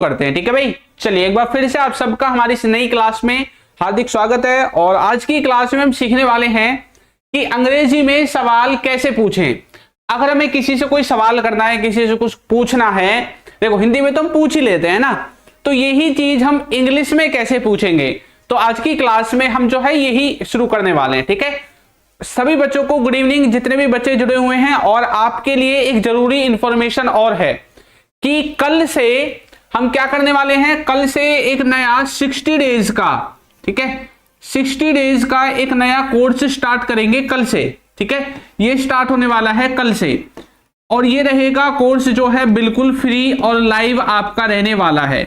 करते हैं। ठीक है भाई, चलिए एक बार फिर से आप सबका हमारी इस नई क्लास में हार्दिक स्वागत है। और आज की क्लास में हम सीखने वाले हैं कि अंग्रेजी में सवाल कैसे पूछें। अगर हमें किसी से कोई सवाल करना है, किसी से कुछ पूछना है, देखो हिंदी में तो हम पूछ ही लेते हैं ना, तो यही चीज हम इंग्लिश में कैसे पूछेंगे। तो आज की क्लास में हम जो है यही शुरू करने वाले हैं। ठीक है, सभी बच्चों को गुड इवनिंग, जितने भी बच्चे जुड़े हुए हैं। और आपके लिए एक जरूरी इंफॉर्मेशन और है कि कल से हम क्या करने वाले हैं, कल से एक नया 60 डेज का, ठीक है, 60 डेज का एक नया कोर्स स्टार्ट करेंगे कल से। ठीक है, ये स्टार्ट होने वाला है कल से और ये रहेगा कोर्स जो है बिल्कुल फ्री और लाइव आपका रहने वाला है।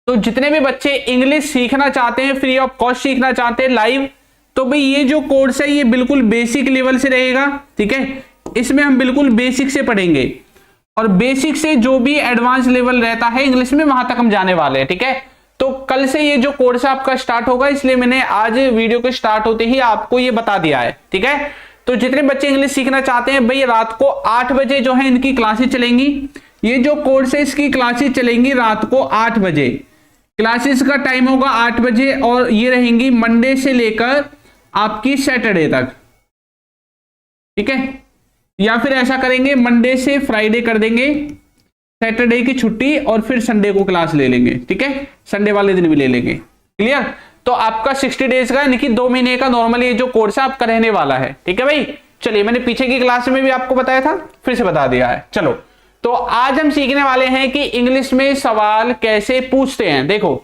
तो जितने भी बच्चे इंग्लिश सीखना चाहते हैं, फ्री ऑफ कॉस्ट सीखना चाहते हैं लाइव, तो भाई ये जो कोर्स है ये बिल्कुल बेसिक लेवल से रहेगा। ठीक है, इसमें हम बिल्कुल बेसिक से पढ़ेंगे और बेसिक से जो भी एडवांस लेवल रहता है इंग्लिश में वहां तक हम जाने वाले हैं। ठीक है, तो कल से ये जो कोर्स आपका स्टार्ट होगा, इसलिए मैंने आज वीडियो के स्टार्ट होते ही आपको ये बता दिया है। ठीक है, तो जितने बच्चे इंग्लिश सीखना चाहते हैं भाई, रात को 8 बजे जो है इनकी क्लासेस चलेंगी। ये जो कोर्स है इसकी क्लासेस चलेंगी रात को 8 बजे। क्लासेस का टाइम होगा 8 बजे और ये रहेंगी मंडे से लेकर आपकी सैटरडे तक। ठीक है, या फिर ऐसा करेंगे मंडे से फ्राइडे कर देंगे, सैटरडे की छुट्टी और फिर संडे को क्लास ले लेंगे। ठीक है, संडे वाले दिन भी ले लेंगे। क्लियर? तो आपका 60 डेज का यानी कि 2 महीने का नॉर्मली ये जो कोर्स है आपका रहने वाला है। ठीक है भाई, चलिए मैंने पीछे की क्लास में भी आपको बताया था, फिर से बता दिया है। चलो, तो आज हम सीखने वाले हैं कि इंग्लिश में सवाल कैसे पूछते हैं। देखो,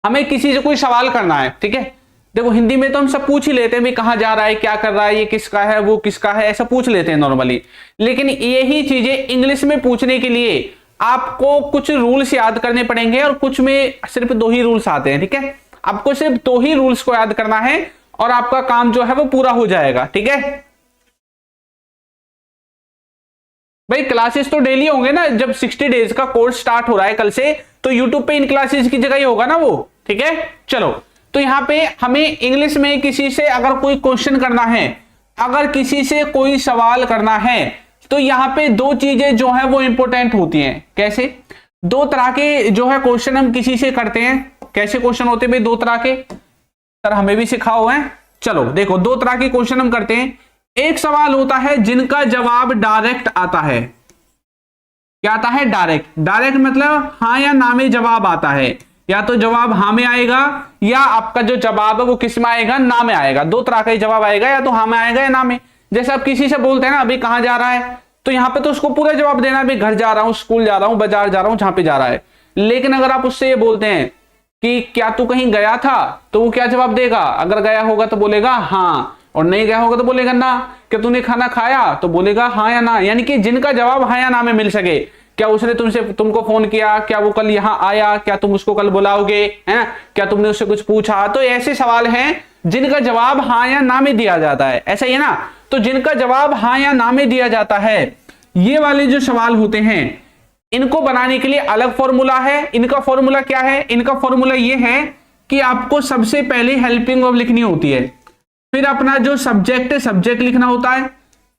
हमें किसी से कोई सवाल करना है, ठीक है, देखो हिंदी में तो हम सब पूछ ही लेते हैं, भाई कहां जा रहा है, क्या कर रहा है, ये किसका है, वो किसका है, ऐसा पूछ लेते हैं नॉर्मली। लेकिन यही चीजें इंग्लिश में पूछने के लिए आपको कुछ रूल्स याद करने पड़ेंगे और कुछ में सिर्फ 2 ही रूल्स आते हैं। ठीक है, आपको सिर्फ 2 ही रूल्स को याद करना है और आपका काम जो है वो पूरा हो जाएगा। ठीक है भाई, क्लासेस तो डेली होंगे ना, जब 60 डेज का कोर्स स्टार्ट हो रहा है कल से, तो यूट्यूब पे इन क्लासेस की जगह ही होगा ना वो। ठीक है, चलो, तो यहां पे हमें इंग्लिश में किसी से अगर कोई क्वेश्चन करना है, अगर किसी से कोई सवाल करना है, तो यहां पे 2 चीजें जो है वो इंपॉर्टेंट होती हैं। कैसे? 2 तरह के जो है क्वेश्चन हम किसी से करते हैं। कैसे क्वेश्चन होते हैं भाई? 2 तरह के, सर हमें भी सिखाओ है। चलो देखो, 2 तरह के क्वेश्चन हम करते हैं। एक सवाल होता है जिनका जवाब डायरेक्ट आता है। क्या आता है? डायरेक्ट। डायरेक्ट मतलब हाँ या ना में जवाब आता है, या तो जवाब हाँ में आएगा या आपका जो जवाब है वो किस में आएगा, ना में आएगा। 2 तरह का ही जवाब आएगा, या तो हाँ में आएगा या ना में। जैसे आप किसी से बोलते हैं ना, अभी कहां जा रहा है, तो यहां पे तो उसको पूरा जवाब देना है, भाई घर जा रहा हूं, स्कूल जा रहा हूं, बाजार जा रहा हूं, जहां पे जा रहा है। लेकिन अगर आप उससे ये बोलते हैं कि क्या तू कहीं गया था, तो वो क्या जवाब देगा? अगर गया होगा तो बोलेगा हाँ, और नहीं गया होगा तो बोलेगा ना। क्या तूने खाना खाया, तो बोलेगा हाँ या ना। यानी कि जिनका जवाब हाँ या ना में मिल सके। क्या उसने तुमको फोन किया, क्या वो कल यहाँ आया, क्या तुम उसको कल बुलाओगे, है ना, क्या तुमने उससे कुछ पूछा। तो ऐसे सवाल हैं जिनका जवाब हाँ या ना में दिया जाता है। ऐसा ही है ना, तो जिनका जवाब हाँ या ना में दिया जाता है, ये वाले जो सवाल होते हैं, इनको बनाने के लिए अलग फॉर्मूला है। इनका फॉर्मूला क्या है? इनका फॉर्मूला ये है कि आपको सबसे पहले हेल्पिंग वर्ब लिखनी होती है, फिर अपना जो सब्जेक्ट है सब्जेक्ट लिखना होता है,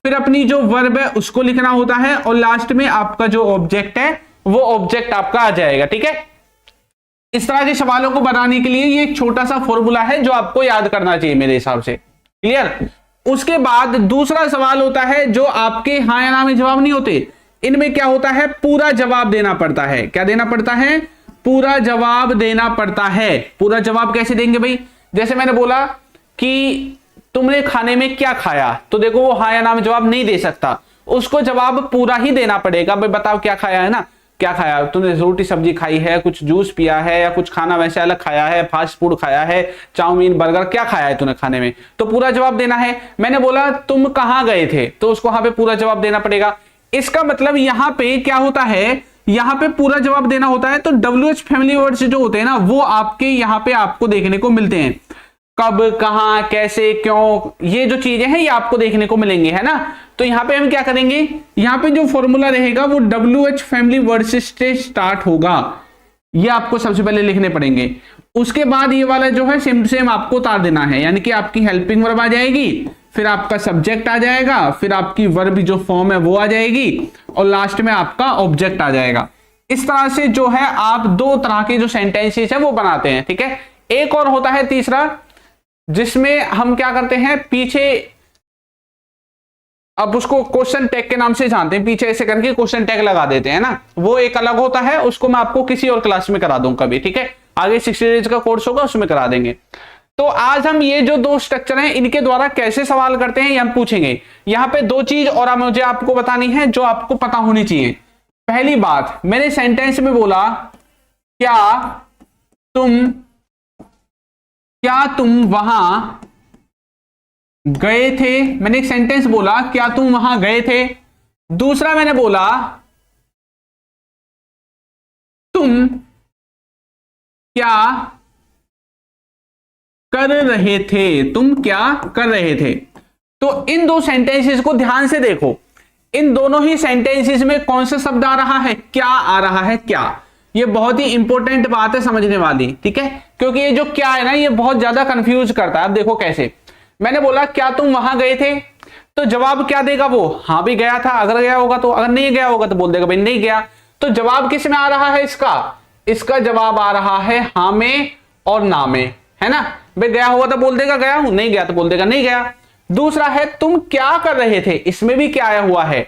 फिर अपनी जो वर्ब है उसको लिखना होता है, और लास्ट में आपका जो ऑब्जेक्ट है वो ऑब्जेक्ट आपका आ जाएगा। ठीक है, इस तरह के सवालों को बनाने के लिए ये एक छोटा सा फॉर्मूला है जो आपको याद करना चाहिए मेरे हिसाब से। क्लियर? उसके बाद दूसरा सवाल होता है जो आपके हाँ या ना में जवाब नहीं होते, इनमें क्या होता है, पूरा जवाब देना पड़ता है। क्या देना पड़ता है? पूरा जवाब देना पड़ता है। पूरा जवाब कैसे देंगे भाई? जैसे मैंने बोला कि तुमने खाने में क्या खाया, तो देखो वो हाँ या ना में जवाब नहीं दे सकता, उसको जवाब पूरा ही देना पड़ेगा। भाई बताओ क्या खाया है ना, क्या खाया तुमने? रोटी सब्जी खाई है, कुछ जूस पिया है, या कुछ खाना वैसे अलग खाया है, फास्ट फूड खाया है, चाउमीन बर्गर, क्या खाया है तूने खाने में, तो पूरा जवाब देना है। मैंने बोला तुम कहां गए थे, तो उसको वहां पे पूरा जवाब देना पड़ेगा। इसका मतलब यहां पे क्या होता है, यहां पे पूरा जवाब देना होता है। तो WH फैमिली वर्ड्स जो होते हैं ना, वो आपके यहां पे आपको देखने को मिलते हैं। कब, कहां, कैसे, क्यों, ये जो चीजें हैं ये आपको देखने को मिलेंगी, है ना। तो यहां पे हम क्या करेंगे, यहां पे जो फॉर्मूला रहेगा वो WH फैमिली वर्ड्स से स्टार्ट होगा, ये आपको सबसे पहले लिखने पड़ेंगे। उसके बाद ये वाला जो है सेम टू सेम आपको उतार देना है, यानी कि आपकी हेल्पिंग वर्ब आ जाएगी, फिर आपका सब्जेक्ट आ जाएगा, फिर आपकी वर्ब जो फॉर्म है वो आ जाएगी, और लास्ट में आपका ऑब्जेक्ट आ जाएगा। इस तरह से जो है आप दो तरह के जो सेंटेंसेस है वो बनाते हैं, ठीक है। एक और होता है तीसरा, जिसमें हम क्या करते हैं, पीछे अब उसको क्वेश्चन टैग के नाम से जानते हैं, पीछे ऐसे करके क्वेश्चन टैग लगा देते हैं ना, वो एक अलग होता है, उसको मैं आपको किसी और क्लास में करा दूंगा कभी, ठीक है। आगे 60 डेज का कोर्स होगा उसमें करा देंगे। तो आज हम ये जो दो स्ट्रक्चर हैं इनके द्वारा कैसे सवाल करते हैं ये हम पूछेंगे। यहां पे दो चीज और मुझे आपको बतानी है जो आपको पता होनी चाहिए। पहली बात, मैंने सेंटेंस में बोला क्या तुम वहां गए थे। मैंने एक सेंटेंस बोला क्या तुम वहां गए थे। दूसरा मैंने बोला तुम क्या कर रहे थे, तुम क्या कर रहे थे। तो इन दो सेंटेंसेस को ध्यान से देखो, इन दोनों ही सेंटेंसेस में कौन सा शब्द आ रहा है, क्या आ रहा है, क्या। ये बहुत ही इंपॉर्टेंट बात है समझने वाली, ठीक है, क्योंकि ये जो क्या है ना ये बहुत ज्यादा कंफ्यूज करता है। अब देखो कैसे, मैंने बोला क्या तुम वहां गए थे, तो जवाब क्या देगा वो, हाँ भी गया था, अगर गया होगा तो, अगर नहीं गया होगा तो बोल देगा भाई नहीं गया। तो जवाब किस में आ रहा है इसका जवाब आ रहा है हाँ में और ना में, है ना। भाई गया होगा तो बोल देगा गया हूं, नहीं गया तो बोल देगा नहीं गया। दूसरा है तुम क्या कर रहे थे, इसमें भी क्या आया हुआ है,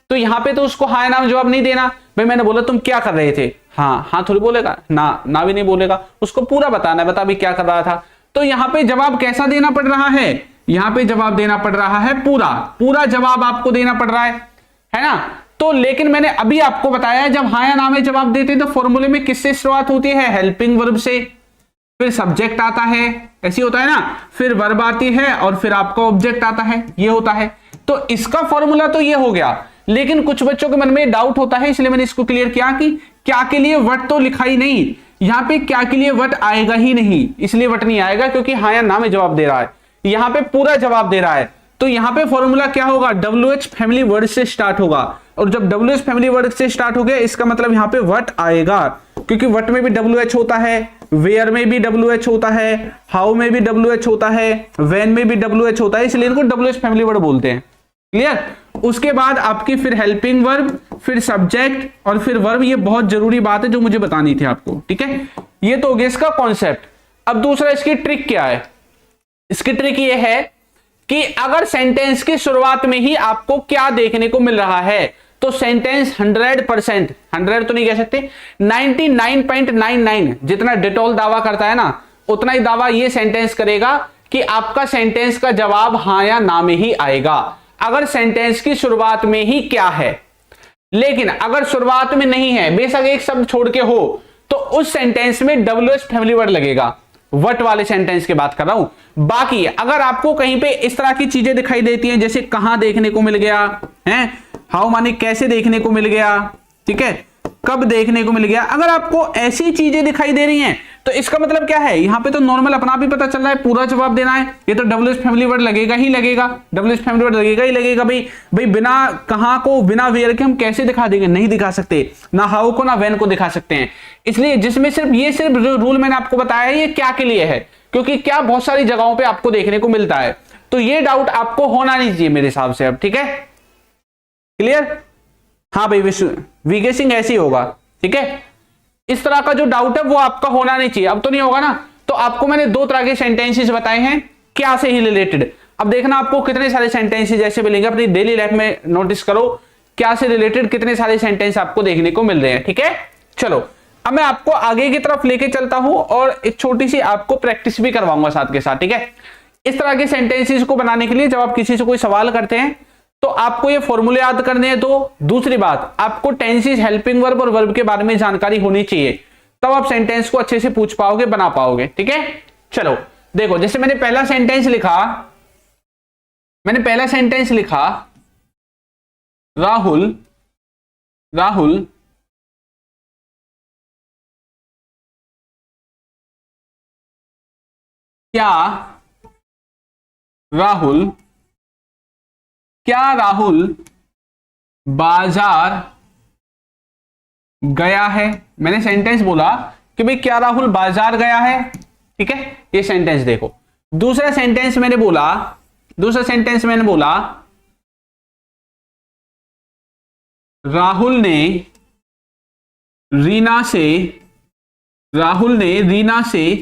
तो यहां पे तो उसको हाँ ना जवाब नहीं देना। भाई मैंने बोला तुम क्या कर रहे थे, हाँ हाँ थोड़ी बोलेगा, ना भी नहीं बोलेगा, उसको पूरा बताना है, बता भी क्या कर रहा था। तो यहां पे जवाब कैसा देना पड़ रहा है, यहां पे जवाब देना पड़ रहा है पूरा जवाब आपको देना पड़ रहा है ना। तो लेकिन मैंने अभी आपको बताया जब हाँ या ना में जवाब देते हैं तो फॉर्मूले में किससे शुरुआत होती है, हेल्पिंग वर्ब से, फिर सब्जेक्ट आता है, ऐसी होता है ना, फिर वर्ब आती है और फिर आपका ऑब्जेक्ट आता है, ये होता है। तो इसका फॉर्मूला तो ये हो गया, लेकिन कुछ बच्चों के मन में डाउट होता है, इसलिए मैंने इसको क्लियर किया कि क्या के लिए वट तो लिखा ही नहीं, यहां पे क्या के लिए वट आएगा ही नहीं, इसलिए वट नहीं आएगा क्योंकि हाँ या ना में जवाब दे रहा है, यहां पे पूरा जवाब दे रहा है। तो यहां पे फॉर्मूला क्या होगा, WH फैमिली वर्ड से स्टार्ट होगा, और जब WH फैमिली वर्ड से स्टार्ट हो गया इसका मतलब यहां पे वट आएगा, क्योंकि वट में भी WH होता है, वेयर में भी WH होता है, हाउ में भी WH होता है, व्हेन में भी WH होता है, इसलिए इनको WH फैमिली वर्ड बोलते हैं। क्लियर। उसके बाद आपकी फिर हेल्पिंग वर्ब, फिर सब्जेक्ट और फिर वर्ब, ये बहुत जरूरी बात है जो मुझे बतानी थी आपको, ठीक है। ये तो हो गया इसका कॉन्सेप्ट। अब दूसरा इसकी ट्रिक क्या है, इसकी ट्रिक ये है कि अगर सेंटेंस की शुरुआत में ही आपको क्या देखने को मिल रहा है तो सेंटेंस 100%, 100 तो नहीं कह सकते, 99.99 जितना डिटॉल दावा करता है ना उतना ही दावा ये सेंटेंस करेगा कि आपका सेंटेंस का जवाब हाँ या ना में ही आएगा, अगर सेंटेंस की शुरुआत में ही क्या है। लेकिन अगर शुरुआत में नहीं है, बेशक एक शब्द छोड़ के हो, तो उस सेंटेंस में WH फैमिली वर्ड लगेगा, वट वाले सेंटेंस की बात कर रहा हूं। बाकी अगर आपको कहीं पे इस तरह की चीजें दिखाई देती हैं, जैसे कहां देखने को मिल गया है, हाउ माने कैसे देखने को मिल गया, ठीक है, कब देखने को मिल गया, अगर आपको ऐसी चीजें दिखाई दे रही हैं तो इसका मतलब क्या है, यहां पे तो नॉर्मल अपना आप ही पता चल रहा है, पूरा जवाब देना है, ये तो WH फैमिली वर्ड लगेगा ही लगेगा, WH फैमिली वर्ड लगेगा ही लगेगा। भाई बिना कहां को बिना वेयर के हम कैसे दिखा देंगे, नहीं दिखा सकते, ना हाउ को ना व्हेन को दिखा सकते हैं। इसलिए जिसमें सिर्फ जो रूल मैंने आपको बताया है ये क्या के लिए है, क्योंकि क्या बहुत सारी जगहों पे आपको देखने को मिलता है, तो ये डाउट आपको होना नहीं चाहिए मेरे हिसाब से। अब ठीक है, क्लियर। हाँ भाई वीके सिंह ऐसे ही होगा, ठीक है, इस तरह का जो डाउट है वो आपका होना नहीं चाहिए। अब तो नहीं होगा ना। तो आपको मैंने दो तरह के सेंटेंसेस बताए हैं क्या से ही रिलेटेड। अब देखना आपको कितने सारे सेंटेंसेस ऐसे मिलेंगे, अपनी डेली लाइफ में नोटिस करो क्या से रिलेटेड कितने सारे सेंटेंस आपको देखने को मिल रहे हैं, ठीक है। चलो अब मैं आपको आगे की तरफ लेके चलता हूं और एक छोटी सी आपको प्रैक्टिस भी करवाऊंगा साथ के साथ, ठीक है। इस तरह के सेंटेंसेस को बनाने के लिए जब आप किसी से कोई सवाल करते हैं तो आपको ये फॉर्मूले याद करने हैं। तो दूसरी बात, आपको टेंसेस, हेल्पिंग वर्ब और वर्ब के बारे में जानकारी होनी चाहिए, तब आप सेंटेंस को अच्छे से पूछ पाओगे, बना पाओगे, ठीक है। चलो देखो, जैसे मैंने पहला सेंटेंस लिखा, राहुल क्या राहुल बाजार गया है। मैंने सेंटेंस बोला कि भाई क्या राहुल बाजार गया है, ठीक है, ये सेंटेंस देखो। दूसरा सेंटेंस मैंने बोला राहुल ने राहुल ने रीना से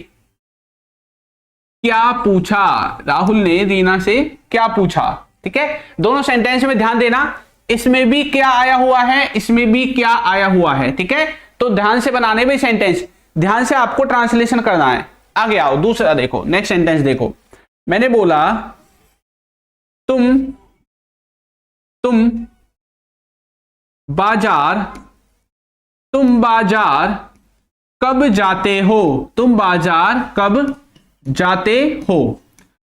क्या पूछा, राहुल ने रीना से क्या पूछा। ठीक है, दोनों सेंटेंस में ध्यान देना, इसमें भी क्या आया हुआ है, इसमें भी क्या आया हुआ है। ठीक है, तो ध्यान से बनाने में सेंटेंस, ध्यान से आपको ट्रांसलेशन करना है। आगे आओ, दूसरा देखो, नेक्स्ट सेंटेंस देखो। मैंने बोला तुम बाजार कब जाते हो, तुम बाजार कब जाते हो।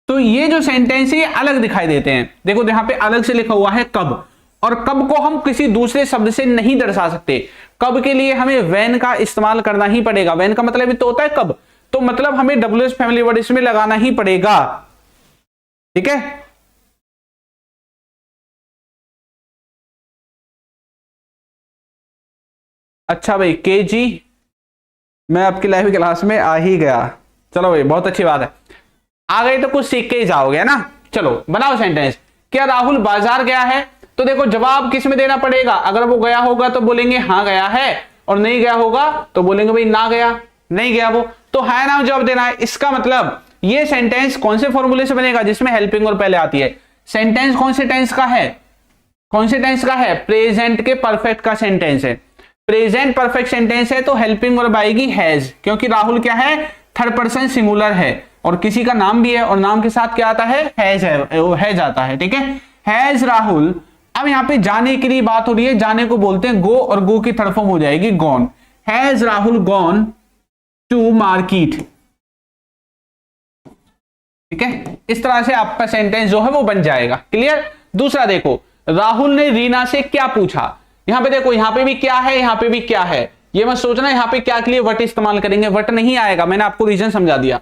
तो ये जो सेंटेंस है ये अलग दिखाई देते हैं। देखो यहां पे अलग से लिखा हुआ है कब, और कब को हम किसी दूसरे शब्द से नहीं दर्शा सकते। कब के लिए हमें व्हेन का इस्तेमाल करना ही पड़ेगा। व्हेन का मतलब भी तो होता है कब, तो मतलब हमें WH फैमिली वर्ड इसमें लगाना ही पड़ेगा। ठीक है, अच्छा भाई KG, मैं आपकी लाइव क्लास में आ ही गया। चलो भाई बहुत अच्छी बात है, आ गए तो कुछ सीख के ही जाओगे ना। चलो बनाओ सेंटेंस। क्या राहुल बाजार गया है, तो देखो जवाब किस में देना पड़ेगा। अगर वो गया होगा तो बोलेंगे हाँ गया है, और नहीं गया होगा तो बोलेंगे भाई ना गया, नहीं गया वो, तो है ना जवाब देना है। इसका मतलब ये सेंटेंस कौन से फॉर्मूले से बनेगा, जिसमें हेल्पिंग वर्ब पहले आती है। सेंटेंस कौन से टेंस का है, कौन से टेंस का है, प्रेजेंट के परफेक्ट का सेंटेंस है। प्रेजेंट परफेक्ट सेंटेंस है तो हेल्पिंग वर्ब आएगी हैज, क्योंकि राहुल क्या है, थर्ड पर्सन सिंगुलर है, और किसी का नाम भी है, और नाम के साथ क्या आता है, हैज है, वो हैज आता है। ठीक है, हैज राहुल। अब यहां पे जाने के लिए बात हो रही है, जाने को बोलते हैं गो, और गो की थर्ड फॉर्म हो जाएगी gone. Has Rahul gone to market. ठीक है, इस तरह से आपका सेंटेंस जो है वो बन जाएगा। क्लियर। दूसरा देखो, राहुल ने रीना से क्या पूछा। यहां पे देखो, यहां पे भी क्या है, यहां पे भी क्या है। ये मत सोचना यहां पे क्या के लिए वट इस्तेमाल करेंगे, वट नहीं आएगा, मैंने आपको रीजन समझा दिया।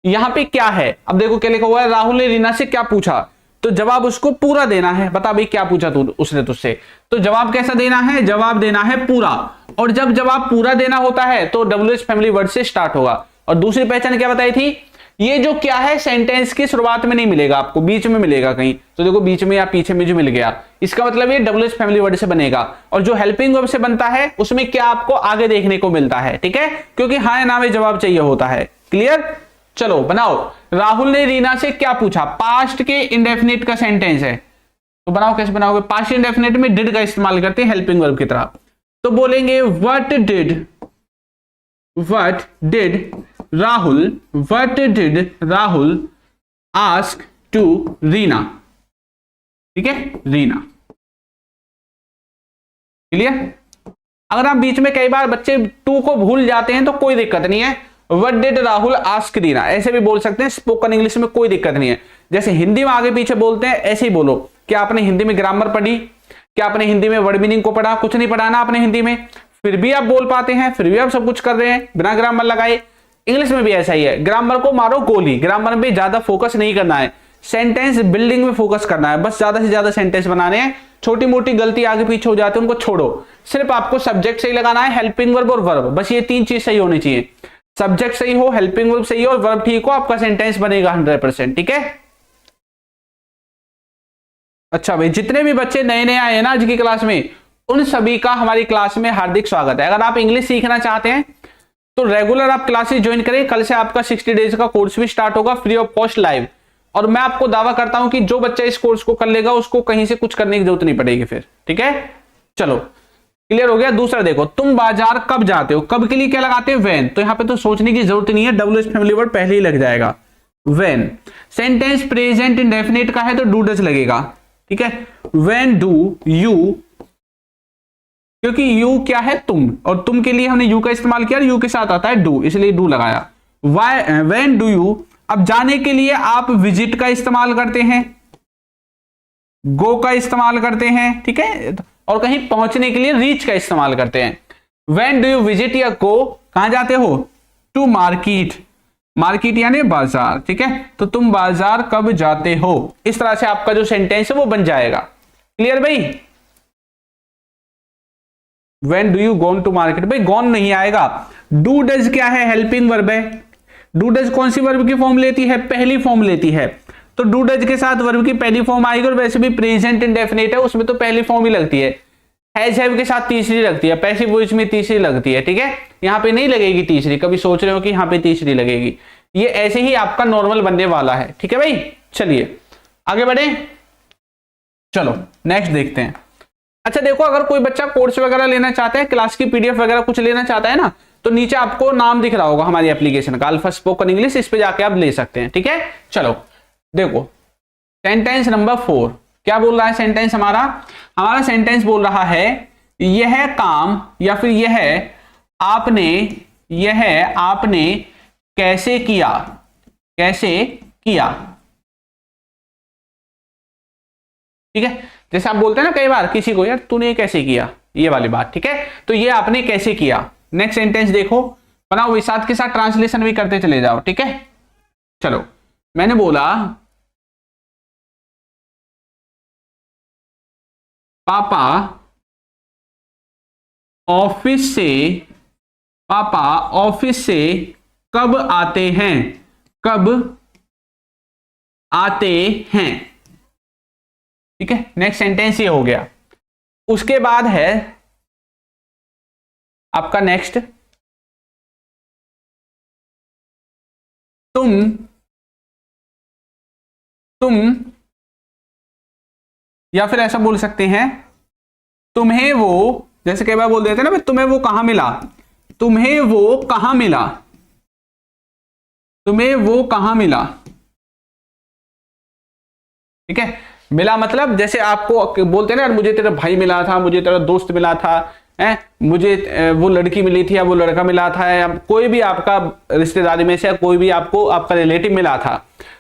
यहां पे क्या है, अब देखो क्या लिखा हुआ है, राहुल ने रीना से क्या पूछा, तो जवाब उसको पूरा देना है। बता भाई क्या पूछा तू उसने तुझसे, तो जवाब कैसा देना है, जवाब देना है पूरा। और जब जवाब पूरा देना होता है तो WH फैमिली वर्ड से स्टार्ट होगा। और दूसरी पहचान क्या बताई थी, ये जो क्या है सेंटेंस की शुरुआत में नहीं मिलेगा आपको, बीच में मिलेगा कहीं। तो देखो बीच में या पीछे में जो मिल गया, इसका मतलब ये WH फैमिली वर्ड से बनेगा। और जो हेल्पिंग वर्ब से बनता है उसमें क्या आपको आगे देखने को मिलता है। ठीक है, क्योंकि हाँ या ना में जवाब चाहिए होता है। क्लियर। चलो बनाओ, राहुल ने रीना से क्या पूछा, पास्ट के इंडेफिनिट का सेंटेंस है, तो बनाओ कैसे बनाओगे। पास्ट इंडेफिनिट में डिड का इस्तेमाल करते हैं हेल्पिंग वर्ब की तरह, तो बोलेंगे what did Rahul ask to Reena. ठीक है, रीना। क्लियर। अगर आप बीच में कई बार बच्चे टू को भूल जाते हैं तो कोई दिक्कत नहीं है, what did Rahul ask Reena ऐसे भी बोल सकते हैं। स्पोकन इंग्लिश में कोई दिक्कत नहीं है, जैसे हिंदी में आगे पीछे बोलते हैं ऐसे ही बोलो। क्या आपने हिंदी में ग्रामर पढ़ी, क्या आपने हिंदी में वर्ड मीनिंग को पढ़ा, कुछ नहीं पढ़ा ना आपने हिंदी में, फिर भी आप बोल पाते हैं, फिर भी आप सब कुछ कर रहे हैं बिना ग्रामर लगाए। इंग्लिश में भी ऐसा ही है, ग्रामर को मारो गोली, ग्रामर में ज्यादा फोकस नहीं करना है, सेंटेंस बिल्डिंग में फोकस करना है, बस ज्यादा से ज्यादा सेंटेंस बनाने हैं। छोटी मोटी गलती आगे पीछे हो जाती है उनको छोड़ो, सिर्फ आपको सब्जेक्ट सही लगाना है, हेल्पिंग वर्ब और वर्ब, बस ये तीन चीज सही होनी चाहिए। सब्जेक्ट सही हो, हेल्पिंग वर्ब सही हो और वर्ब ठीक हो, आपका सेंटेंस बनेगा 100%। ठीक है। अच्छा भाई, जितने भी बच्चे नए नए आए हैं ना आज की क्लास में, उन सभी का हमारी क्लास में हार्दिक स्वागत है। अगर आप इंग्लिश सीखना चाहते हैं तो रेगुलर आप क्लासेस ज्वाइन करें। कल से आपका 60 डेज का कोर्स भी स्टार्ट होगा फ्री ऑफ कॉस्ट लाइव, और मैं आपको दावा करता हूं कि जो बच्चा इस कोर्स को कर लेगा उसको कहीं से कुछ करने की जरूरत नहीं पड़ेगी फिर। ठीक है, चलो क्लियर हो गया। दूसरा देखो, तुम बाजार कब जाते हो, कब के लिए क्या लगाते हो, व्हेन। तो यहां पे तो सोचने की जरूरत नहीं है, WH फैमिली वर्ड पहले ही लग जाएगा, व्हेन। सेंटेंस प्रेजेंट इंडेफिनिट का है तो डू डज लगेगा। ठीक है, व्हेन डू यू, क्योंकि यू क्या है तुम, और तुम के लिए हमने यू का इस्तेमाल किया, यू के साथ आता है डू, इसलिए डू लगाया। व्हेन डू यू, अब जाने के लिए आप विजिट का इस्तेमाल करते हैं, गो का इस्तेमाल करते हैं। ठीक है, और कहीं पहुंचने के लिए रीच का इस्तेमाल करते हैं। व्हेन डू यू विजिट या गो, कहां जाते हो, टू मार्केट, मार्केट यानी बाजार। ठीक है, तो तुम बाजार कब जाते हो, इस तरह से आपका जो सेंटेंस है वो बन जाएगा। क्लियर भाई। When do you gone to market, भाई गॉन नहीं आएगा। डू डज क्या है, हेल्पिंग वर्ब है। डू डज कौन सी वर्ब की फॉर्म लेती है, पहली फॉर्म लेती है, तो डू डज के साथ वर्ब की पहली फॉर्म आएगी, और वैसे भी प्रेजेंट इंडेफिनिट है उसमें तो पहली फॉर्म ही लगती है। हैव के साथ तीसरी लगती है, पैसिव वॉइस में तीसरी लगती है, ठीक है। यहाँ पे नहीं लगेगी तीसरी, कभी सोच रहे हो कि यहाँ पे तीसरी लगेगी, ये ऐसे ही आपका नॉर्मल बनने वाला है, ठीक है भाई। चलिए आगे बढ़े, चलो नेक्स्ट देखते हैं। अच्छा देखो, अगर कोई बच्चा कोर्स वगैरह लेना चाहता है, क्लास की पीडीएफ वगैरह कुछ लेना चाहता है ना, तो नीचे आपको नाम दिख रहा होगा हमारी एप्लीकेशन का, अल्फा स्पोकन इंग्लिश, इस पे जाके आप ले सकते हैं, ठीक है। चलो देखो सेंटेंस नंबर 4 क्या बोल रहा है सेंटेंस हमारा सेंटेंस बोल रहा है यह काम या फिर यह आपने कैसे किया, ठीक है। जैसे आप बोलते हैं ना कई बार किसी को, यार तूने कैसे किया, ये वाली बात, ठीक है। तो ये आपने कैसे किया। नेक्स्ट सेंटेंस देखो, बनाओ, साथ के साथ ट्रांसलेशन भी करते चले जाओ, ठीक है। चलो मैंने बोला पापा ऑफिस से कब आते हैं, ठीक है। नेक्स्ट सेंटेंस ये हो गया। उसके बाद है आपका नेक्स्ट, तुम या फिर ऐसा बोल सकते हैं तुम्हें वो, जैसे कई बार बोल देते हैं ना भाई तुम्हें वो कहां मिला, ठीक है। मिला मतलब जैसे आपको बोलते हैं ना, मुझे तेरा भाई मिला था, मुझे तेरा दोस्त मिला था, मुझे वो लड़की मिली थी या वो लड़का मिला था, या कोई भी आपका रिश्तेदारी में से या कोई भी आपका रिलेटिव मिला था,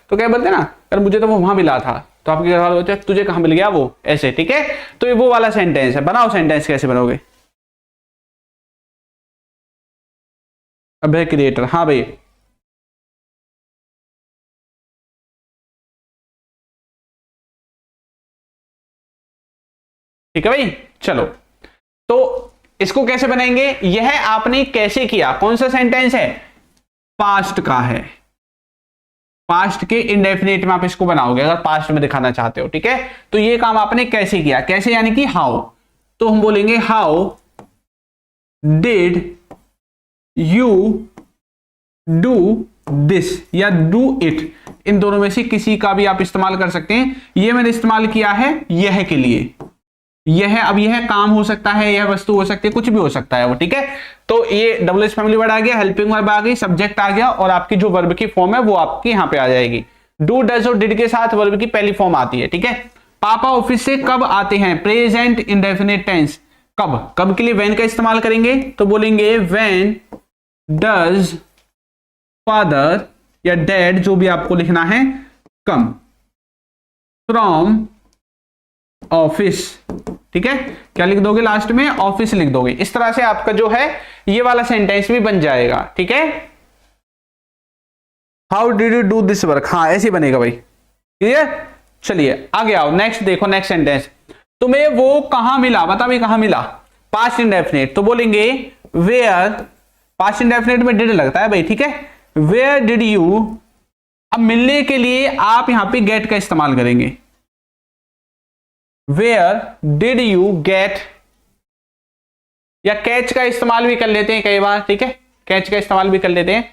तो क्या बोलते हैं ना, यार मुझे तो वो वहां मिला था, तो आपके घर वाले बोलते हैं तुझे कहां मिल गया वो, ऐसे, ठीक है। तो ये वो वाला सेंटेंस है। बनाओ सेंटेंस, कैसे बनोगे। अभय क्रिएटर, हाँ भाई ठीक है भाई। चलो तो इसको कैसे बनाएंगे, यह आपने कैसे किया, कौन सा सेंटेंस है, पास्ट का है, पास्ट के इंडेफिनिट में आप इसको बनाओगे अगर पास्ट में दिखाना चाहते हो, ठीक है। तो ये काम आपने कैसे किया, कैसे यानी कि हाउ, तो हम बोलेंगे how did you do this या डू इट, इन दोनों में से किसी का भी आप इस्तेमाल कर सकते हैं। ये मैंने इस्तेमाल किया है यह के लिए, अब यह काम हो सकता है, यह वस्तु हो सकती है, कुछ भी हो सकता है वो, ठीक है। तो ये डबल एस फैमिली वर्ड आ गया, हेल्पिंग वर्ब आ गई, सब्जेक्ट आ गया, और आपकी जो वर्ब की फॉर्म है वो आपकी यहां पे आ जाएगी। डू डज और डिड के साथ वर्ब की पहली फॉर्म आती है, ठीक है। पापा ऑफिस से कब आते हैं, प्रेजेंट इंडेफिनिट टेंस, कब के लिए व्हेन का इस्तेमाल करेंगे, तो बोलेंगे व्हेन डज फादर या डैड, जो भी आपको लिखना है, कम फ्रॉम ऑफिस, ठीक है। क्या लिख दोगे लास्ट में, ऑफिस लिख दोगे। इस तरह से आपका जो है ये वाला सेंटेंस भी बन जाएगा, ठीक है। How did you do this work, हाँ ऐसे बनेगा भाई, क्लियर। चलिए आगे आओ, नेक्स्ट देखो, नेक्स्ट सेंटेंस, तुम्हें वो कहां मिला, बता भाई कहां मिला, पास्ट इंडेफिनिट, तो बोलेंगे वेयर, पास्ट इंडेफिनिट में डिड लगता है भाई, ठीक है। वेयर डिड यू, अब मिलने के लिए आप यहां पे गेट का इस्तेमाल करेंगे, वेयर डिड यू गेट, या कैच का इस्तेमाल भी कर लेते हैं कई बार, ठीक है, कैच का इस्तेमाल भी कर लेते हैं।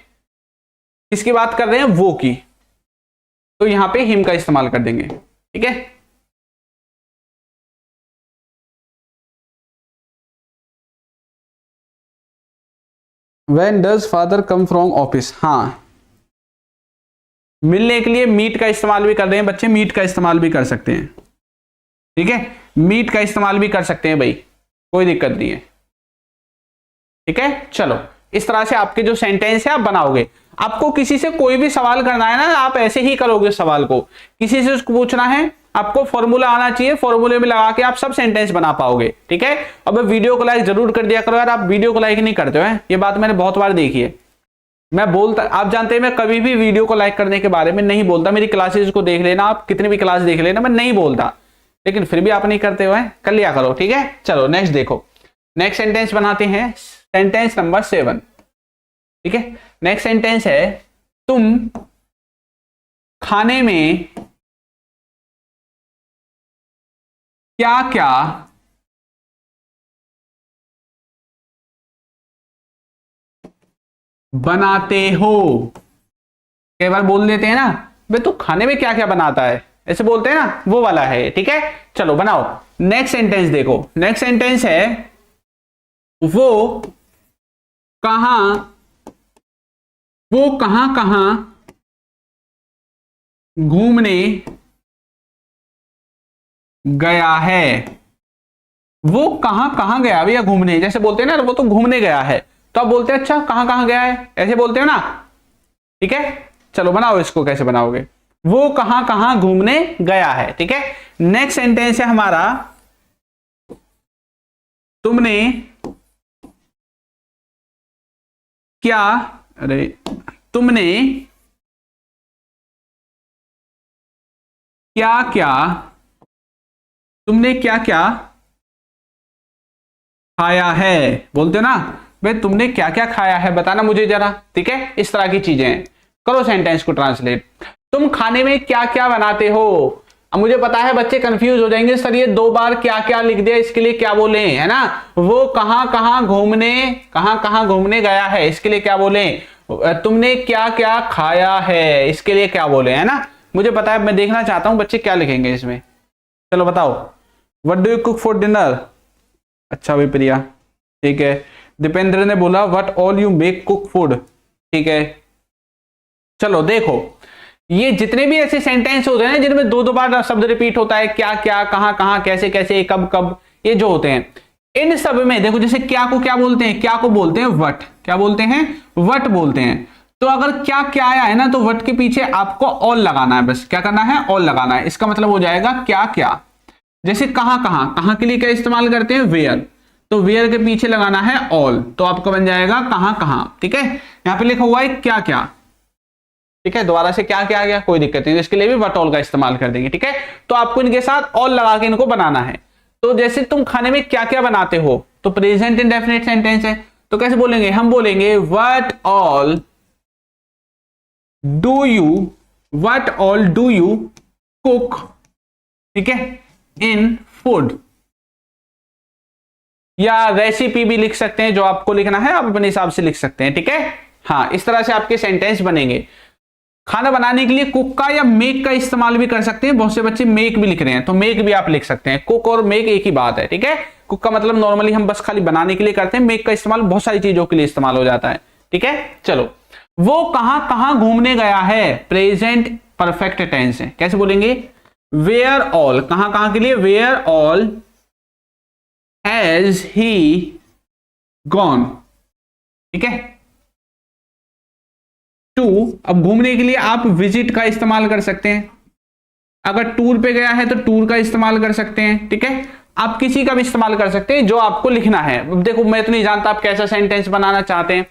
किसकी बात कर रहे हैं, वो की, तो यहां पे हिम का इस्तेमाल कर देंगे, ठीक है। When does father come from office, हाँ मिलने के लिए मीट का इस्तेमाल भी कर रहे हैं बच्चे, मीट का इस्तेमाल भी कर सकते हैं, ठीक है, मीट का इस्तेमाल भी कर सकते हैं भाई, कोई दिक्कत नहीं है, ठीक है। चलो इस तरह से आपके जो सेंटेंस है आप बनाओगे। आपको किसी से कोई भी सवाल करना है ना, आप ऐसे ही करोगे सवाल को, किसी से उसको पूछना है, आपको फॉर्मूला आना चाहिए, फॉर्मूले में लगा के आप सब सेंटेंस बना पाओगे, ठीक है। अब वीडियो को लाइक जरूर कर दिया करो यार, आप वीडियो को लाइक नहीं करते हो, ये बात मैंने बहुत बार देखी है। मैं बोलता, आप जानते हैं मैं कभी भी वीडियो को लाइक करने के बारे में नहीं बोलता, मेरी क्लासेस को देख लेना आप, कितनी भी क्लास देख लेना, मैं नहीं बोलता, लेकिन फिर भी आप नहीं करते हुए, कर लिया करो, ठीक है। चलो नेक्स्ट देखो, नेक्स्ट सेंटेंस बनाते हैं, सेंटेंस नंबर 7, ठीक है। नेक्स्ट सेंटेंस है तुम खाने में क्या क्या बनाते हो। कई बार बोल देते हैं ना, भाई तू खाने में क्या क्या बनाता है, ऐसे बोलते हैं ना, वो वाला है। ठीक है, चलो बनाओ। नेक्स्ट सेंटेंस देखो, नेक्स्ट सेंटेंस है वो कहां कहां घूमने गया है। वो कहां कहां गया भैया घूमने, जैसे बोलते हैं ना वो तो घूमने गया है, तो आप बोलते हैं अच्छा कहां कहां गया है, ऐसे बोलते हो ना। ठीक है, चलो बनाओ इसको, कैसे बनाओगे, वो कहां कहां घूमने गया है। ठीक है, नेक्स्ट सेंटेंस है हमारा तुमने क्या, अरे तुमने क्या क्या, तुमने क्या क्या खाया है। बोलते हो ना भाई तुमने क्या क्या खाया है बताना मुझे जरा। ठीक है, इस तरह की चीजें हैं। करो सेंटेंस को ट्रांसलेट, तुम खाने में क्या क्या बनाते हो। अब मुझे पता है बच्चे कंफ्यूज हो जाएंगे, सर ये 2 बार क्या क्या लिख दिया, इसके लिए क्या बोले, है ना। वो कहां कहां घूमने गया है, इसके लिए क्या बोले। तुमने क्या क्या खाया है, इसके लिए क्या बोले, है ना। मुझे पता है, मैं देखना चाहता हूं बच्चे क्या लिखेंगे इसमें। चलो बताओ, what do you cook for dinner. अच्छा भाई प्रिया, ठीक है। दीपेंद्र ने बोला what all you make cook food. ठीक है, चलो देखो, ये जितने भी ऐसे सेंटेंस होते हैं ना जिनमें 2 बार शब्द रिपीट होता है, क्या क्या, कहां कहां, कैसे कैसे, कब कब, ये जो होते हैं, इन सब में देखो, जैसे क्या को क्या बोलते हैं, क्या को बोलते हैं वट, क्या बोलते हैं वट बोलते हैं। तो अगर क्या क्या आया है ना, तो वट के पीछे आपको ऑल लगाना है, बस क्या करना है, ऑल लगाना है। इसका मतलब हो जाएगा क्या क्या। जैसे कहां कहां, कहां के लिए क्या इस्तेमाल करते हैं, वेयर, तो वेयर के पीछे लगाना है ऑल, तो आपका बन जाएगा कहां कहां। ठीक है, यहां पे लिखा हुआ है क्या क्या। ठीक है, दोबारा से क्या क्या आ गया, कोई दिक्कत नहीं, इसके लिए भी वट ऑल का इस्तेमाल कर देंगे। ठीक है, तो आपको इनके साथ ऑल लगा के इनको बनाना है। तो जैसे तुम खाने में क्या क्या बनाते हो, तो प्रेजेंट इंडेफिनिट सेंटेंस है, तो कैसे बोलेंगे, हम बोलेंगे what all do you cook. ठीक है, इन फूड, या रेसिपी भी लिख सकते हैं, जो आपको लिखना है आप अपने हिसाब से लिख सकते हैं। ठीक है, हाँ, इस तरह से आपके सेंटेंस बनेंगे। खाना बनाने के लिए कुक का या मेक का इस्तेमाल भी कर सकते हैं, बहुत से बच्चे मेक भी लिख रहे हैं, तो मेक भी आप लिख सकते हैं। कुक और मेक एक ही बात है। ठीक है, कुक का मतलब नॉर्मली हम बस खाली बनाने के लिए करते हैं, मेक का इस्तेमाल बहुत सारी चीजों के लिए इस्तेमाल हो जाता है। ठीक है, चलो, वो कहां कहां घूमने गया है, प्रेजेंट परफेक्ट टेंस है, कैसे बोलेंगे, वेयर ऑल, कहां कहां के लिए, where all has he gone. ठीक है, टू, अब घूमने के लिए आप विजिट का इस्तेमाल कर सकते हैं, अगर टूर पे गया है तो टूर का इस्तेमाल कर सकते हैं। ठीक है, आप किसी का भी इस्तेमाल कर सकते हैं जो आपको लिखना है। देखो मैं तो नहीं जानता आप कैसा सेंटेंस बनाना चाहते हैं,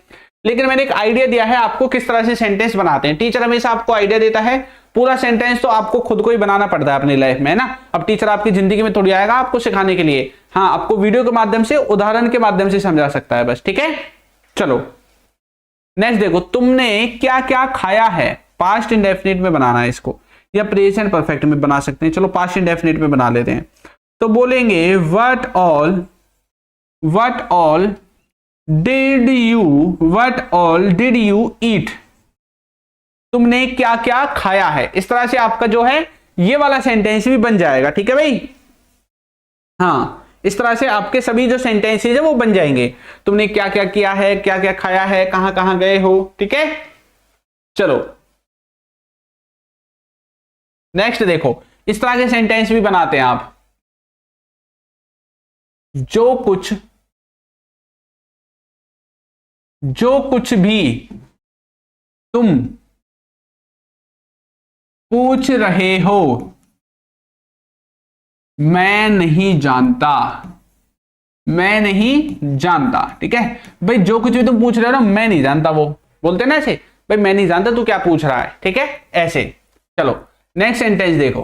लेकिन मैंने एक आइडिया दिया है आपको किस तरह से सेंटेंस बनाते हैं। टीचर हमेशा आपको आइडिया देता है, पूरा सेंटेंस तो आपको खुद को ही बनाना पड़ता है अपनी लाइफ में, है ना। अब टीचर आपकी जिंदगी में थोड़ी आएगा आपको सिखाने के लिए, हाँ, आपको वीडियो के माध्यम से, उदाहरण के माध्यम से समझा सकता है बस। ठीक है, चलो नेक्स्ट देखो, तुमने क्या क्या खाया है, पास्ट इंडेफिनिट में बनाना है इसको, या प्रेजेंट परफेक्ट में बना सकते हैं। चलो पास्ट इंडेफिनिट में बना लेते हैं, तो बोलेंगे what all did you eat. तुमने क्या क्या खाया है, इस तरह से आपका जो है ये वाला सेंटेंस भी बन जाएगा। ठीक है भाई, हाँ, इस तरह से आपके सभी जो सेंटेंसेज है वो बन जाएंगे। तुमने क्या क्या किया है, क्या क्या खाया है, कहां कहां गए हो। ठीक है, चलो नेक्स्ट देखो, इस तरह के सेंटेंस भी बनाते हैं आप, जो कुछ भी तुम पूछ रहे हो मैं नहीं जानता। ठीक है भाई, जो कुछ भी तुम पूछ रहे हो ना मैं नहीं जानता, वो बोलते हैं ना ऐसे, भाई मैं नहीं जानता तू क्या पूछ रहा है। ठीक है, ऐसे। चलो नेक्स्ट सेंटेंस देखो,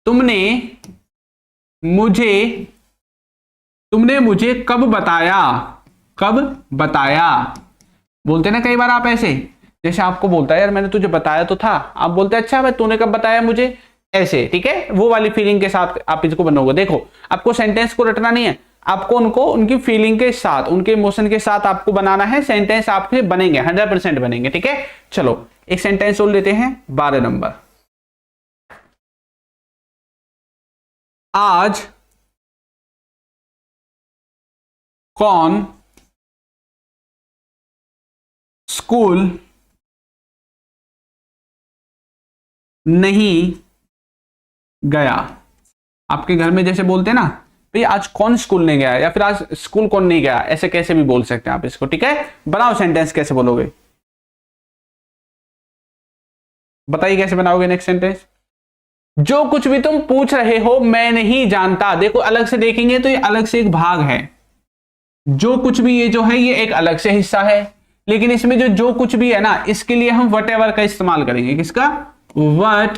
तुमने मुझे कब बताया। बोलते ना कई बार आप ऐसे, जैसे आपको बोलता है यार मैंने तुझे बताया तो था, आप बोलते हैं अच्छा भाई तूने कब बताया मुझे, ऐसे। ठीक है, वो वाली फीलिंग के साथ आप इसको बनोगे। देखो आपको सेंटेंस को रटना नहीं है, आपको उनको उनकी फीलिंग के साथ, उनके इमोशन के साथ आपको बनाना है। सेंटेंस आपके बनेंगे, 100% बनेंगे, ठीक है। चलो एक सेंटेंस और लेते हैं, 12 नंबर। आज कौन स्कूल नहीं गया। आपके घर में जैसे बोलते हैं ना, भाई आज कौन स्कूल नहीं गया, या फिर आज स्कूल कौन नहीं गया, ऐसे कैसे भी बोल सकते हैं आप इसको, ठीक है। बनाओ सेंटेंस, कैसे बोलोगे बताइए, कैसे बनाओगे नेक्स्ट सेंटेंस। जो कुछ भी तुम पूछ रहे हो मैं नहीं जानता। देखो अलग से देखेंगे तो ये अलग से एक भाग है। जो कुछ भी ये जो है ये एक अलग से हिस्सा है, लेकिन इसमें जो कुछ भी है ना, इसके लिए हम वट एवर का इस्तेमाल करेंगे। किसका? वट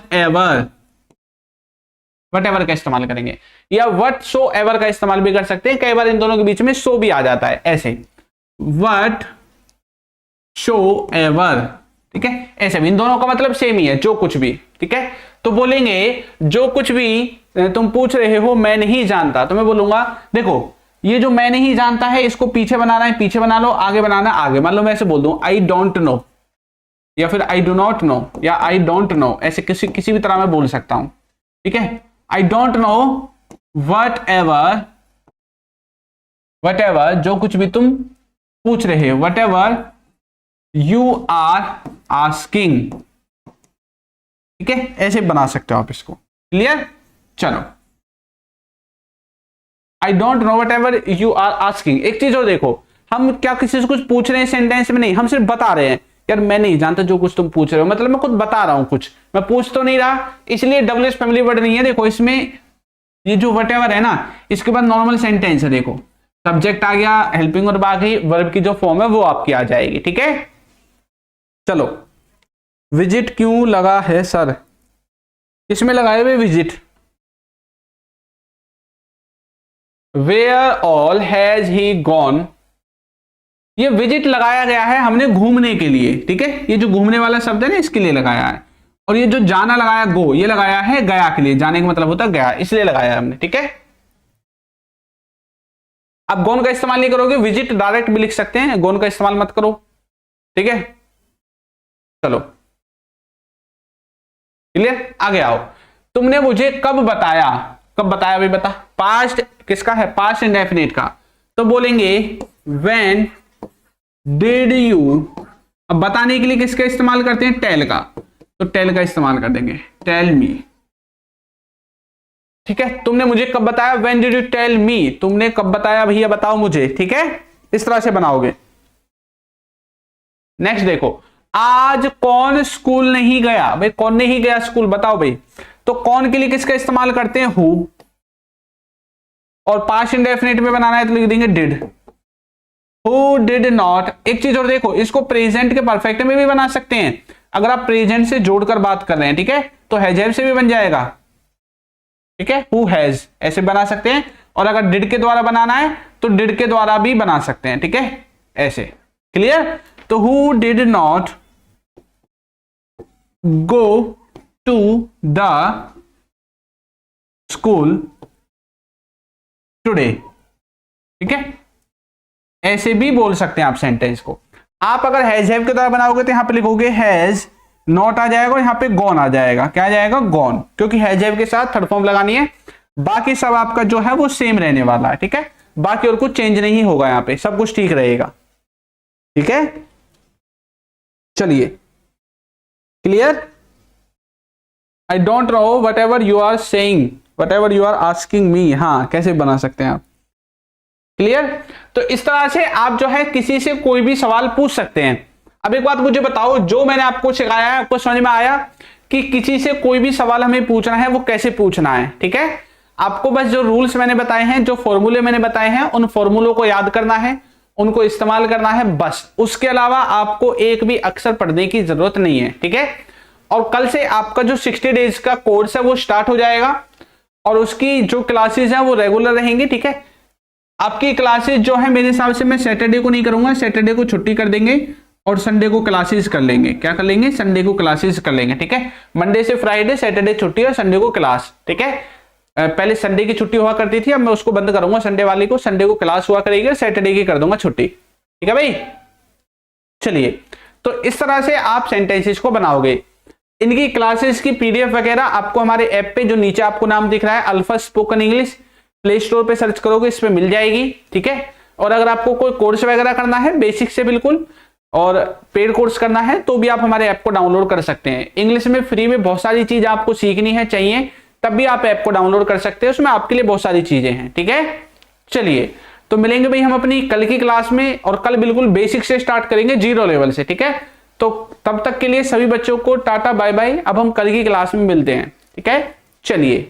एवर का इस्तेमाल करेंगे, या वट सो एवर का इस्तेमाल भी कर सकते हैं। कई बार इन दोनों के बीच में सो भी आ जाता है, ऐसे वट शो एवर, ठीक है। ऐसे भी इन दोनों का मतलब सेम ही है, जो कुछ भी, ठीक है। तो बोलेंगे जो कुछ भी तुम पूछ रहे हो मैं नहीं जानता, तो मैं बोलूंगा देखो ये जो मैं नहीं जानता है इसको पीछे बनाना है, पीछे बना लो, आगे बनाना आगे। मान लो मैं ऐसे बोल दूं आई डोंट नो, या फिर आई डू नॉट नो, या आई डोंट नो, ऐसे किसी भी तरह मैं बोल सकता हूं, ठीक है। I don't know whatever जो कुछ भी तुम पूछ रहे हो, whatever you are asking, ठीक है। ऐसे बना सकते हो आप इसको, क्लियर। चलो I don't know whatever you are asking. एक चीज और देखो, हम क्या किसी से कुछ पूछ रहे हैं सेंटेंस में नहीं, हम सिर्फ बता रहे हैं यार मैं नहीं जानता जो कुछ तुम पूछ रहे हो, मतलब मैं खुद बता रहा हूं, कुछ मैं पूछ तो नहीं रहा, इसलिए डब्ल्यूएस फैमिली वर्ड नहीं है। देखो इसमें ये जो वट एवर है ना, इसके बाद नॉर्मल सेंटेंस है, देखो सब्जेक्ट आ गया, हेल्पिंग और बाकी वर्ब की जो फॉर्म है वो आपकी आ जाएगी, ठीक है। चलो विजिट क्यों लगा है सर, इसमें लगाए हुए visit, where all has he gone, ये विजिट लगाया गया है हमने घूमने के लिए, ठीक है। ये जो घूमने वाला शब्द है ना इसके लिए लगाया है, और ये जो जाना लगाया गो, ये लगाया है गया के लिए, जाने का मतलब होता है गया, इसलिए लगाया है हमने, ठीक है। आप गॉन का इस्तेमाल नहीं करोगे, विजिट डायरेक्ट भी लिख सकते हैं, गॉन का इस्तेमाल मत करो, ठीक है। चलो क्लियर, आगे आओ। तुमने मुझे कब बताया, कब बताया भाई बता, पास्ट किसका है, पास्ट इंडेफिनिट का, तो बोलेंगे व्हेन डिड यू। अब बताने के लिए किसका इस्तेमाल करते हैं, टेल का, तो टेल का इस्तेमाल कर देंगे, टेल मी, ठीक है। तुमने मुझे कब बताया, when did you tell me, तुमने कब बताया भैया बताओ मुझे, ठीक है। इस तरह से बनाओगे। नेक्स्ट देखो, आज कौन स्कूल नहीं गया, भाई कौन नहीं गया स्कूल बताओ भाई, तो कौन के लिए किसका इस्तेमाल करते हैं, हु, और पास्ट इंडेफिनिट में बनाना है तो लिख देंगे डिड, हु डिड नॉट। एक चीज और देखो, इसको प्रेजेंट के परफेक्ट में भी बना सकते हैं, अगर आप प्रेजेंट से जोड़कर बात कर रहे हैं, ठीक है, तो हैज हैव से भी बन जाएगा, ठीक है, हु हैज ऐसे बना सकते हैं। और अगर डिड के द्वारा बनाना है तो डिड के द्वारा भी बना सकते हैं, ठीक है, ऐसे, क्लियर। तो who did not go to the school today, ठीक है, ऐसे भी बोल सकते हैं आप सेंटेंस को। आप अगर हैज हैव के द्वारा बनाओगे तो यहां पे लिखोगे हैज नॉट आ जाएगा, और यहां पे गॉन आ जाएगा, क्या आ जाएगा, गॉन, क्योंकि हैज हैव के साथ थर्ड फॉर्म लगानी है। बाकी सब आपका जो है वो सेम रहने वाला है, ठीक है, बाकी और कुछ चेंज नहीं होगा, यहां पे सब कुछ ठीक रहेगा, ठीक है। चलिए clear. I don't know whatever you are saying, whatever you are asking me, हाँ कैसे बना सकते हैं आप, क्लियर। तो इस तरह से आप जो है किसी से कोई भी सवाल पूछ सकते हैं। अब एक बात मुझे बताओ, जो मैंने आपको सिखाया है आपको समझ में आया कि किसी से कोई भी सवाल हमें पूछना है वो कैसे पूछना है, ठीक है। आपको बस जो रूल्स मैंने बताए हैं, जो फॉर्मूले मैंने बताए हैं, उन फॉर्मूलों को याद करना है, उनको इस्तेमाल करना है, बस। उसके अलावा आपको एक भी अक्षर पढ़ने की जरूरत नहीं है, ठीक है। और कल से आपका जो 60 डेज का कोर्स है वो स्टार्ट हो जाएगा, और उसकी जो क्लासेस हैं वो रेगुलर रहेंगी, ठीक है। आपकी क्लासेस जो है मेरे हिसाब से मैं सैटरडे को नहीं करूंगा, सैटरडे को छुट्टी कर देंगे और संडे को क्लासेस कर लेंगे। क्या कर लेंगे, संडे को क्लासेस कर लेंगे, ठीक है। मंडे से फ्राइडे, सैटरडे छुट्टी और संडे को क्लास, ठीक है। पहले संडे की छुट्टी हुआ करती थी, अब मैं उसको बंद करूंगा संडे वाली को, संडे को क्लास हुआ करेगी, सैटरडे की कर दूंगा छुट्टी। ठीक है भाई, चलिए तो इस तरह से आप सेंटेंसेस को बनाओगे। इनकी क्लासेस की पीडीएफ वगैरह आपको हमारे ऐप पे जो नीचे आपको नाम दिख रहा है alpha spoken English, play store पे सर्च करोगे इस पे मिल जाएगी। ठीक है, और अगर आपको कोई कोर्स वगैरह करना है बेसिक से बिल्कुल और पेड कोर्स करना है तो भी आप हमारे ऐप को डाउनलोड कर सकते हैं। इंग्लिश में फ्री में बहुत सारी चीज आपको सीखनी है चाहिए तब भी आप ऐप को डाउनलोड कर सकते हैं, उसमें आपके लिए बहुत सारी चीजें हैं। ठीक है, चलिए तो मिलेंगे भाई हम अपनी कल की क्लास में, और कल बिल्कुल बेसिक से स्टार्ट करेंगे 0 लेवल से। ठीक है, तो तब तक के लिए सभी बच्चों को टाटा बाय बाय, अब हम कल की क्लास में मिलते हैं। ठीक है, चलिए।